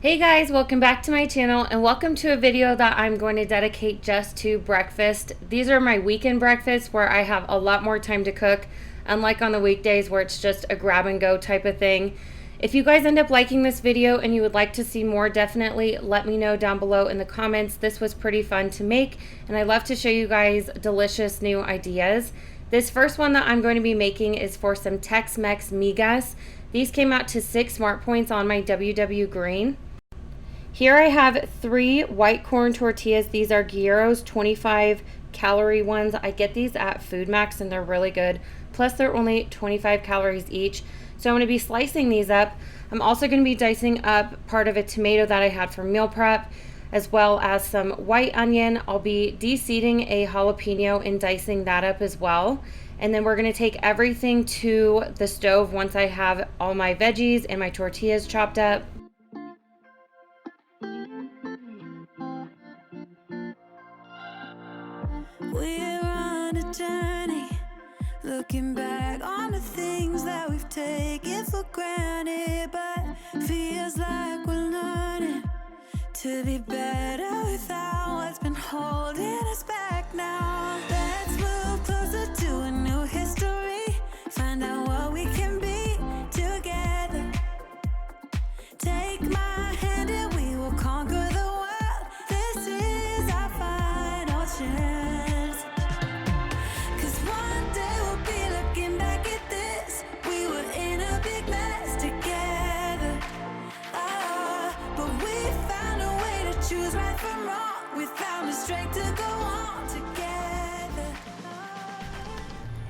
Hey guys, welcome back to my channel and welcome to a video that I'm going to dedicate just to breakfast. These are my weekend breakfasts where I have a lot more time to cook, unlike on the weekdays where it's just a grab and go type of thing. If you guys end up liking this video and you would like to see more, definitely let me know down below in the comments. This was pretty fun to make and I love to show you guys delicious new ideas. This first one that I'm going to be making is for some Tex Mex Migas. These came out to 6 smart points on my WW green. Here I have 3 white corn tortillas. These are Guerrero's 25 calorie ones. I get these at Food Max and they're really good. Plus they're only 25 calories each. So I'm going to be slicing these up. I'm also going to be dicing up part of a tomato that I had for meal prep, as well as some white onion. I'll be deseeding a jalapeno and dicing that up as well. And then we're going to take everything to the stove once I have all my veggies and my tortillas chopped up. We're on a journey, looking back on the things that we've taken for granted, but feels like we're learning to be better without what's been holding us back now. Let's move closer to a new history, find out what we can be together. Take my hand and we will conquer the world. This is our final chance.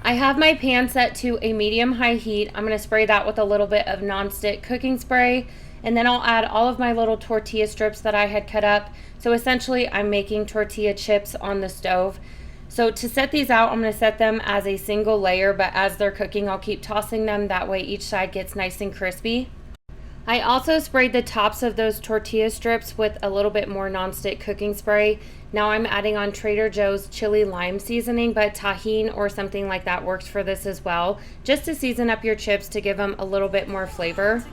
I have my pan set to a medium-high heat. I'm going to spray that with a little bit of Nonstick cooking spray, and then I'll add all of my little tortilla strips that I had cut up. So essentially, I'm making tortilla chips on the stove. So to set these out, I'm going to set them as a single layer, but as they're cooking, I'll keep tossing them. That way each side gets nice and crispy. I also sprayed the tops of those tortilla strips with a little bit more Nonstick cooking spray. Now I'm adding on Trader Joe's chili lime seasoning, but tahini or something like that works for this as well, just to season up your chips to give them a little bit more flavor.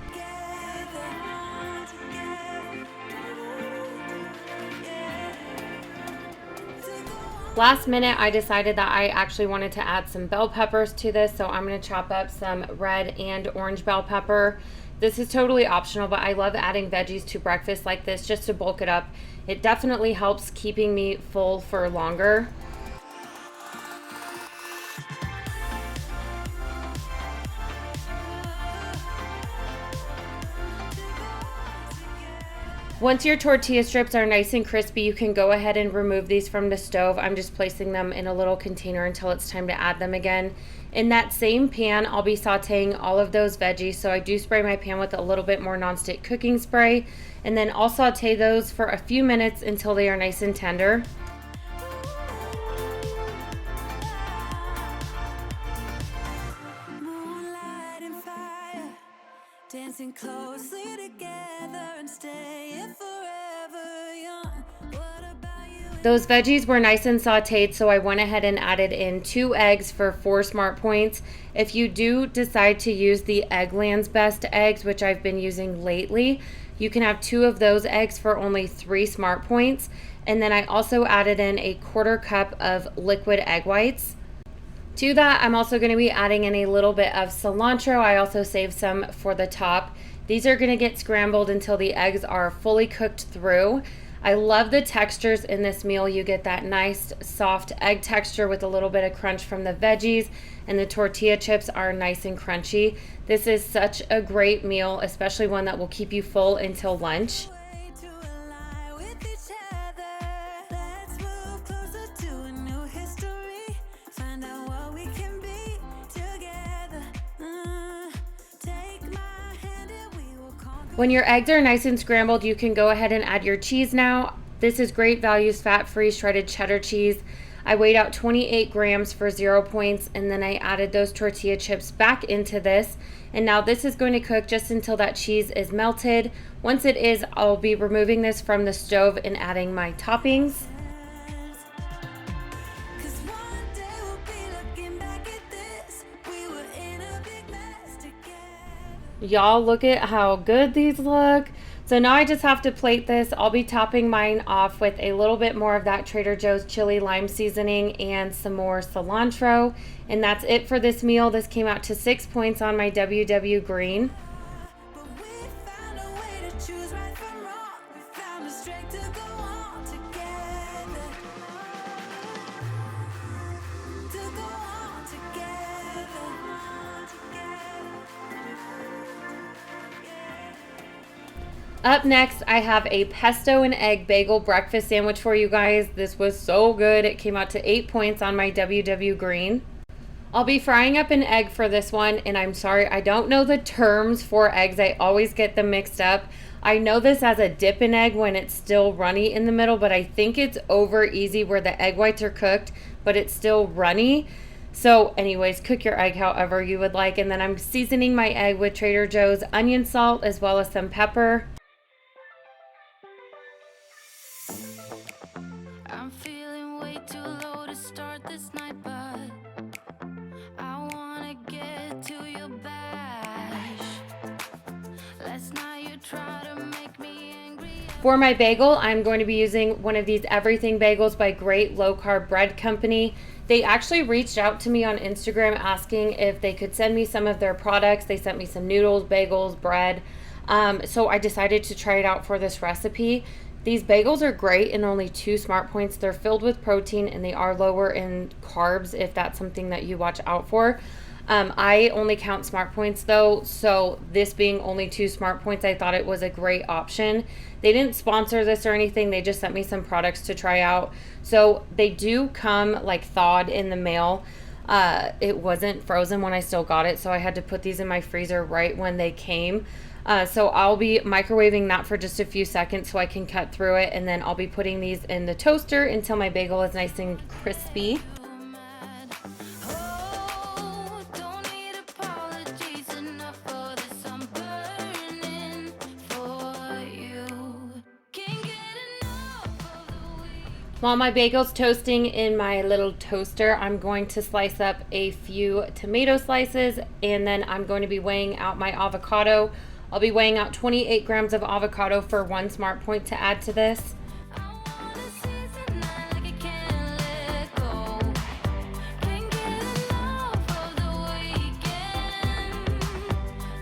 Last minute, I decided that I actually wanted to add some bell peppers to this, so I'm going to chop up some red and orange bell pepper. This is totally optional, but I love adding veggies to breakfast like this just to bulk it up. It definitely helps keeping me full for longer. Once your tortilla strips are nice and crispy, you can go ahead and remove these from the stove. I'm just placing them in a little container until it's time to add them again. In that same pan, I'll be sauteing all of those veggies. So I do spray my pan with a little bit more Nonstick cooking spray, and then I'll saute those for a few minutes until they are nice and tender. Dancing closely together and staying forever young. What about you? Those veggies were nice and sauteed, so I went ahead and added in 2 eggs for 4 smart points. If you do decide to use the Eggland's Best eggs, which I've been using lately, you can have 2 of those eggs for only 3 smart points. And then I also added in a 1/4 cup of liquid egg whites. To that, I'm also going to be adding in a little bit of cilantro. I also saved some for the top. These are going to get scrambled until the eggs are fully cooked through. I love the textures in this meal. You get that nice soft egg texture with a little bit of crunch from the veggies, and the tortilla chips are nice and crunchy. This is such a great meal, especially one that will keep you full until lunch. When your eggs are nice and scrambled, you can go ahead and add your cheese now. This is great values, fat-free shredded cheddar cheese. I weighed out 28 grams for 0 points, and then I added those tortilla chips back into this. And now this is going to cook just until that cheese is melted. Once it is, I'll be removing this from the stove and adding my toppings. Y'all, look at how good these look. So now I just have to plate this. I'll be topping mine off with a little bit more of that Trader Joe's chili lime seasoning and some more cilantro. And that's it for this meal. This came out to 6 points on my WW green. But we found a way to choose right from wrong. We found the strength to go on together. To go on together. Up next, I have a pesto and egg bagel breakfast sandwich for you guys. This was so good. It came out to 8 points on my WW green. I'll be frying up an egg for this one, and I'm sorry, I don't know the terms for eggs. I always get them mixed up. I know this as a dipping egg when it's still runny in the middle, but I think it's over easy where the egg whites are cooked, but it's still runny. So anyways, cook your egg however you would like. And then I'm seasoning my egg with Trader Joe's onion salt as well as some pepper. I'm feeling way too low to start this night, but I wanna get to your bash. Last night you tried to make me angry. For my bagel, I'm going to be using one of these Everything Bagels by Great Low Carb Bread Company. They actually reached out to me on Instagram asking if they could send me some of their products. They sent me some noodles, bagels, bread. So I decided to try it out for this recipe. These bagels are great and only 2 smart points. They're filled with protein and they are lower in carbs if that's something that you watch out for. I only count smart points though, so this being only 2 smart points, I thought it was a great option. They didn't sponsor this or anything. They just sent me some products to try out. So they do come like thawed in the mail. It wasn't frozen when I still got it, so I had to put these in my freezer right when they came. So I'll be microwaving that for just a few seconds so I can cut through it, and then I'll be putting these in the toaster until my bagel is nice and crispy. Oh, don't need apologies enough for this. I'm burning for you. Can't get enough of the week. While my bagel's toasting in my little toaster, I'm going to slice up a few tomato slices, and then I'm going to be weighing out my avocado. I'll be weighing out 28 grams of avocado for 1 smart point to add to this. I wanna seize the night like I can't let go. Can't get enough of the weekend.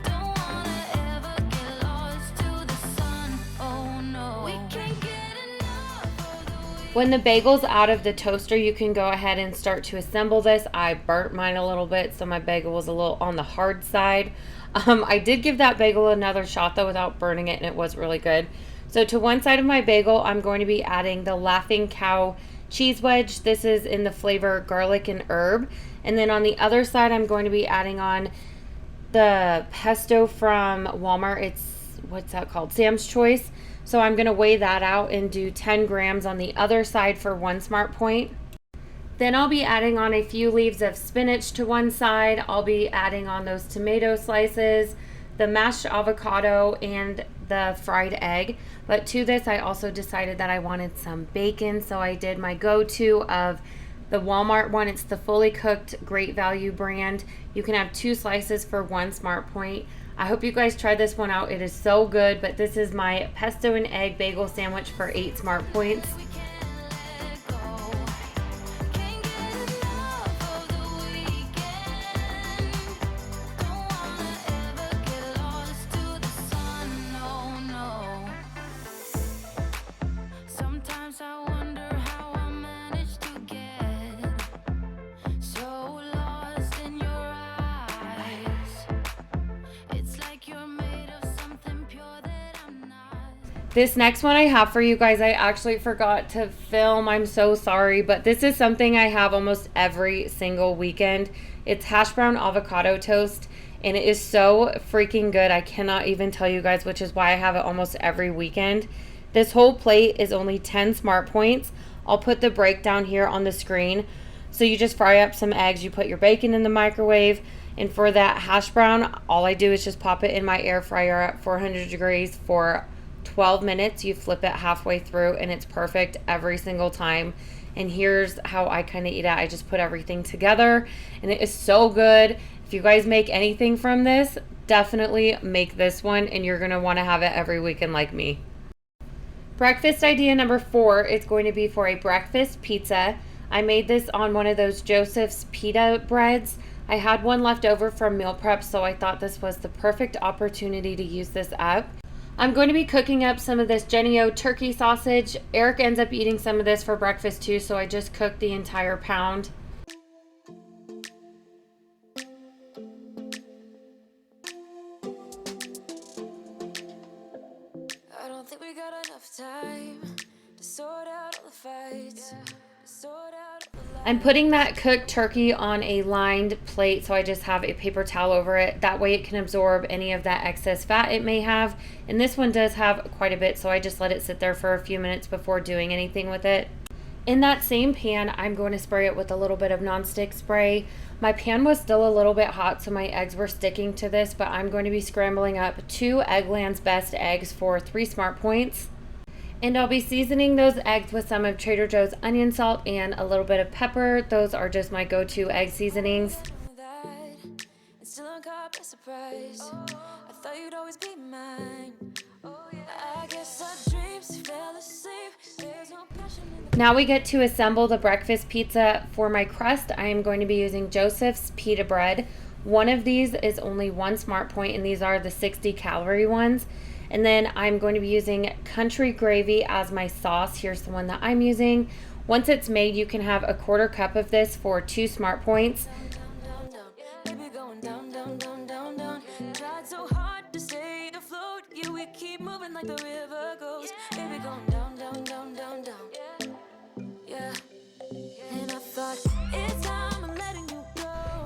Don't wanna ever get lost to the sun. Oh no, we can't get enough of the weekend. When the bagel's out of the toaster, you can go ahead and start to assemble this. I burnt mine a little bit, so my bagel was a little on the hard side. I did give that bagel another shot though without burning it, and it was really good. So to one side of my bagel, I'm going to be adding the Laughing Cow cheese wedge. This is in the flavor garlic and herb. And then on the other side, I'm going to be adding on the pesto from Walmart. It's, what's that called? Sam's Choice. So I'm going to weigh that out and do 10 grams on the other side for 1 smart point. Then I'll be adding on a few leaves of spinach to one side. I'll be adding on those tomato slices, the mashed avocado, and the fried egg. But to this, I also decided that I wanted some bacon, so I did my go-to of the Walmart one. It's the fully cooked Great Value brand. You can have 2 slices for 1 smart point. I hope you guys try this one out. It is so good, but this is my pesto and egg bagel sandwich for 8 smart points. We can't let go. Can't get enough of the weekend. Don't wanna ever get lost to the sun. No, no. Sometimes I wonder how I managed to get so lost in your eyes. It's like you're made of something pure that I'm not. This next one I have for you guys, I actually forgot to film. I'm so sorry, but this is something I have almost every single weekend. It's hash brown avocado toast, and it is so freaking good. I cannot even tell you guys, which is why I have it almost every weekend. This whole plate is only 10 smart points. I'll put the breakdown here on the screen. So you just fry up some eggs, you put your bacon in the microwave, and for that hash brown, all I do is just pop it in my air fryer at 400 degrees for 12 minutes. You flip it halfway through, and it's perfect every single time. And here's how I kind of eat it. I just put everything together and it is so good. If you guys make anything from this, definitely make this one and you're going to want to have it every weekend like me. Breakfast idea number 4 is going to be for a breakfast pizza. I made this on one of those Joseph's pita breads. I had one left over from meal prep, so I thought this was the perfect opportunity to use this up. I'm going to be cooking up some of this Jennie-O turkey sausage. Eric ends up eating some of this for breakfast too, so I just cooked the entire pound. I don't think we got enough time to sort out all the fights. I'm putting that cooked turkey on a lined plate, so I just have a paper towel over it. That way it can absorb any of that excess fat it may have. And this one does have quite a bit, so I just let it sit there for a few minutes before doing anything with it. In that same pan, I'm going to spray it with a little bit of nonstick spray. My pan was still a little bit hot, so my eggs were sticking to this, but I'm going to be scrambling up 2 Eggland's Best eggs for 3 smart points. And I'll be seasoning those eggs with some of Trader Joe's onion salt and a little bit of pepper. Those are just my go-to egg seasonings. Now we get to assemble the breakfast pizza. For my crust, I am going to be using Joseph's pita bread. One of these is only 1 smart point, and these are the 60-calorie ones. And then I'm going to be using country gravy as my sauce. Here's the one that I'm using. Once it's made, you can have a 1/4 cup of this for 2 smart points.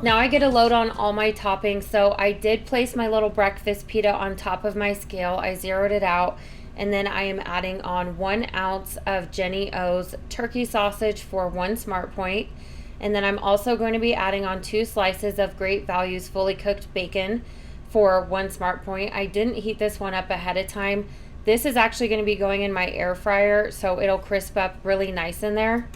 Now I get a load on all my toppings, so I did place my little breakfast pita on top of my scale. I zeroed it out, and then I am adding on 1 ounce of Jennie-O's turkey sausage for 1 smart point. And then I'm also going to be adding on 2 slices of Great Value's fully cooked bacon for 1 smart point. I didn't heat this one up ahead of time. This is actually going to be going in my air fryer, so it'll crisp up really nice in there.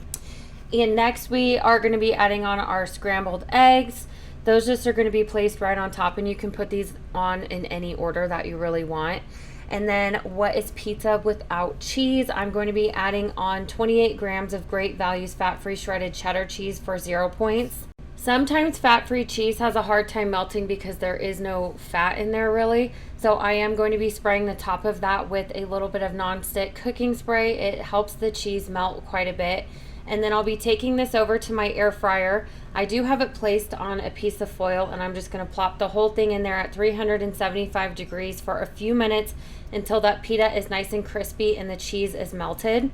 And next we are going to be adding on our scrambled eggs. Those just are going to be placed right on top, and you can put these on in any order that you really want. And then what is pizza without cheese? I'm going to be adding on 28 grams of Great Value's fat-free shredded cheddar cheese for 0 points. Sometimes fat-free cheese has a hard time melting because there is no fat in there really. So I am going to be spraying the top of that with a little bit of nonstick cooking spray. It helps the cheese melt quite a bit. And then I'll be taking this over to my air fryer. I do have it placed on a piece of foil, and I'm just going to plop the whole thing in there at 375 degrees for a few minutes until that pita is nice and crispy and the cheese is melted.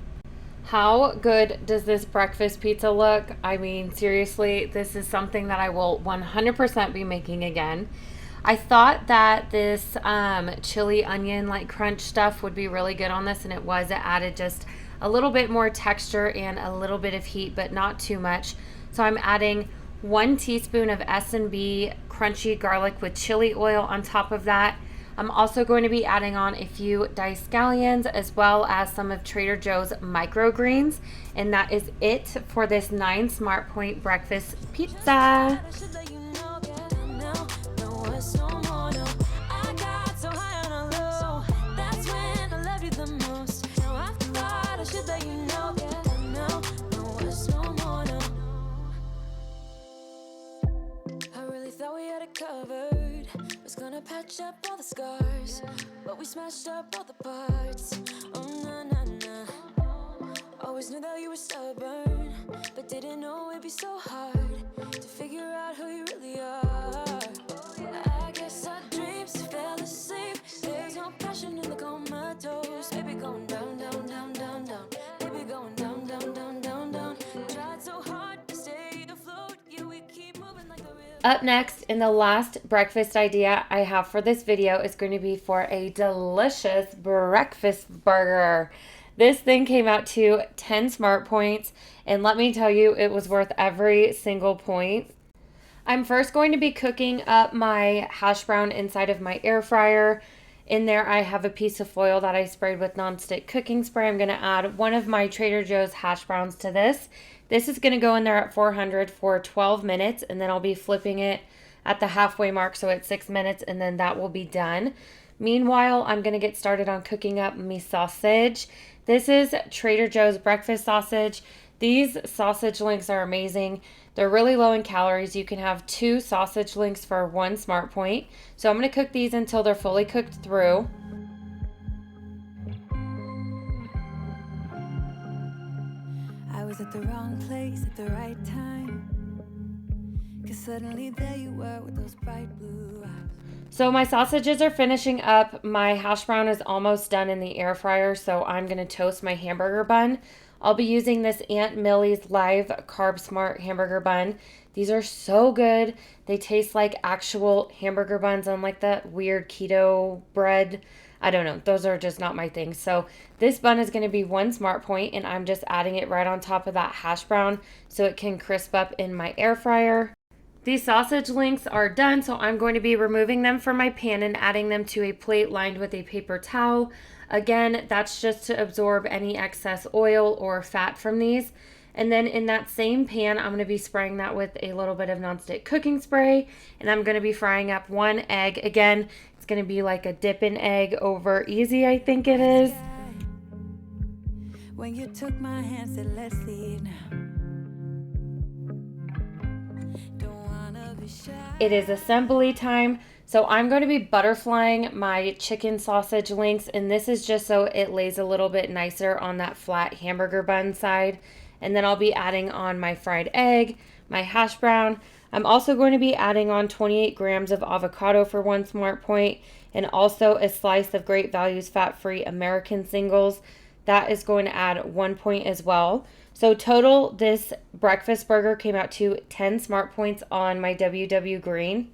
How good does this breakfast pizza look? I mean, seriously, this is something that I will 100% be making again. I thought that this chili onion like crunch stuff would be really good on this, and it was. It added just a little bit more texture and a little bit of heat, but not too much. So I'm adding 1 teaspoon of S&B crunchy garlic with chili oil on top of that. I'm also going to be adding on a few diced scallions as well as some of Trader Joe's microgreens. And that is it for this 9 Smart Point breakfast pizza. Covered, was gonna patch up all the scars, but we smashed up all the parts. Oh na na na. Always knew that you were stubborn, but didn't know it'd be so hard to figure out who you really are. I guess our dreams fell asleep. There's no passion in the comatose. Baby going down, down, down, down, down. Baby going down, down, down, down, down. Tried so hard to stay afloat. Yeah, we keep moving like the river. Up next, and the last breakfast idea I have for this video is going to be for a delicious breakfast burger. This thing came out to 10 smart points, and let me tell you, it was worth every single point. I'm first going to be cooking up my hash brown inside of my air fryer. In there, I have a piece of foil that I sprayed with Nonstick cooking spray. I'm going to add one of my Trader Joe's hash browns to this. This is going to go in there at 400 for 12 minutes, and then I'll be flipping it at the halfway mark, so it's 6 minutes, and then that will be done. Meanwhile, I'm going to get started on cooking up my sausage. This is Trader Joe's breakfast sausage. These sausage links are amazing. They're really low in calories. You can have 2 sausage links for 1 Smart Point. So I'm going to cook these until they're fully cooked through. I was at the wrong place at the right time, 'cause suddenly there you were with those bright blue eyes. So my sausages are finishing up. My hash brown is almost done in the air fryer, so I'm going to toast my hamburger bun. I'll be using this Aunt Millie's Live Carb Smart hamburger bun. These are so good. They taste like actual hamburger buns, unlike that weird keto bread. I don't know. Those are just not my thing. So this bun is going to be 1 Smart Point, and I'm just adding it right on top of that hash brown so it can crisp up in my air fryer. These sausage links are done, so I'm going to be removing them from my pan and adding them to a plate lined with a paper towel. Again, that's just to absorb any excess oil or fat from these. And then in that same pan, I'm going to be spraying that with a little bit of Nonstick cooking spray, and I'm going to be frying up 1 egg. Again, it's going to be like a dip-in egg over easy, I think it is. When you took my hand, said let's leave now. It is assembly time. So I'm going to be butterflying my chicken sausage links, and this is just so it lays a little bit nicer on that flat hamburger bun side. And then I'll be adding on my fried egg, my hash brown. I'm also going to be adding on 28 grams of avocado for 1 Smart Point, and also a slice of Great Values fat-free American singles. That is going to add 1 point as well. So total, this breakfast burger came out to 10 Smart Points on my WW Green.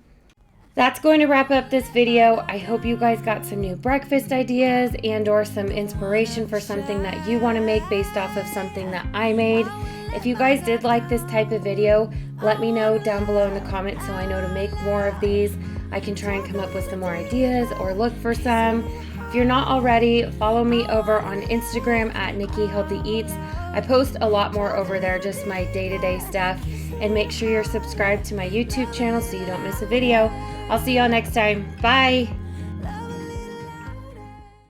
That's going to wrap up this video. I hope you guys got some new breakfast ideas and or some inspiration for something that you want to make based off of something that I made. If you guys did like this type of video, let me know down below in the comments so I know to make more of these. I can try and come up with some more ideas or look for some. If you're not already, follow me over on Instagram at Nikki Healthy Eats. I post a lot more over there, just my day-to-day stuff. And make sure you're subscribed to my YouTube channel so you don't miss a video. I'll see y'all next time. Bye!